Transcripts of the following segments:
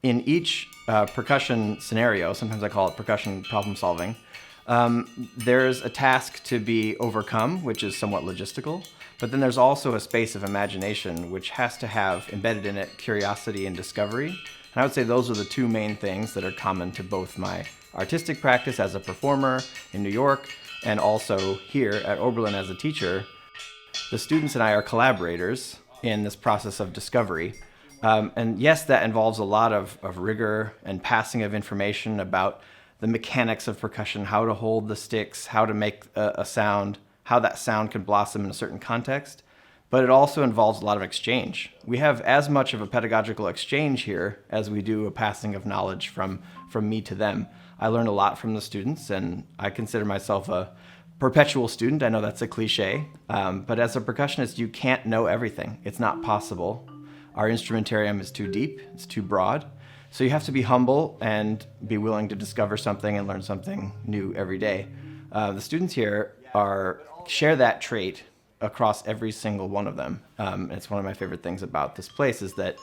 in each percussion scenario, sometimes I call it percussion problem solving, there's a task to be overcome, which is somewhat logistical, but then there's also a space of imagination, which has to have embedded in it curiosity and discovery. And I would say those are the two main things that are common to both my artistic practice as a performer in New York and also here at Oberlin as a teacher. The students and I are collaborators in this process of discovery. And yes, that involves a lot of rigor and passing of information about the mechanics of percussion, how to hold the sticks, how to make a sound, how that sound can blossom in a certain context. But it also involves a lot of exchange. We have as much of a pedagogical exchange here as we do a passing of knowledge from me to them. I learn a lot from the students, and I consider myself a perpetual student. I know that's a cliche, but as a percussionist, you can't know everything. It's not possible. Our instrumentarium is too deep, it's too broad. So you have to be humble and be willing to discover something and learn something new every day. The students here share that trait across every single one of them. It's one of my favorite things about this place is that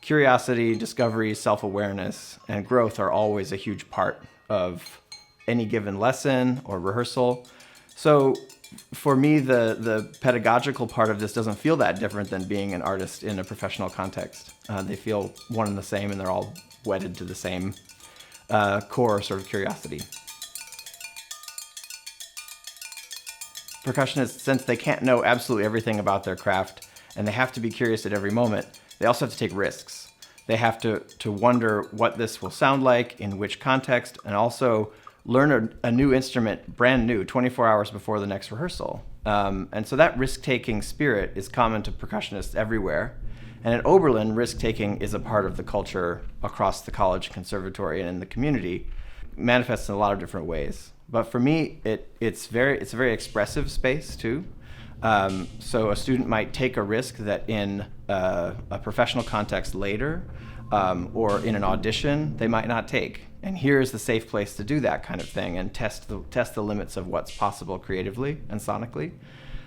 curiosity, discovery, self-awareness, and growth are always a huge part of any given lesson or rehearsal. So for me, the pedagogical part of this doesn't feel that different than being an artist in a professional context. They feel one and the same, and they're all wedded to the same core sort of curiosity. Percussionists, since they can't know absolutely everything about their craft, and they have to be curious at every moment, they also have to take risks. They have to wonder what this will sound like, in which context, and also learn a new instrument, brand new, 24 hours before the next rehearsal. And so that risk-taking spirit is common to percussionists everywhere. And at Oberlin, risk-taking is a part of the culture across the college, conservatory, and in the community. It manifests in a lot of different ways. But for me, it's a very expressive space too. So a student might take a risk that in a professional context later, or in an audition, they might not take. And here's the safe place to do that kind of thing and test the limits of what's possible creatively and sonically.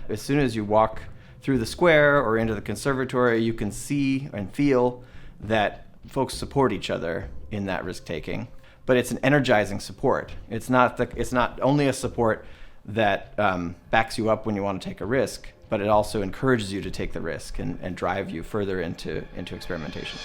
As soon as you walk through the square or into the conservatory, you can see and feel that folks support each other in that risk-taking. But it's an energizing support. It's not only a support that backs you up when you want to take a risk, but it also encourages you to take the risk and drive you further into experimentation.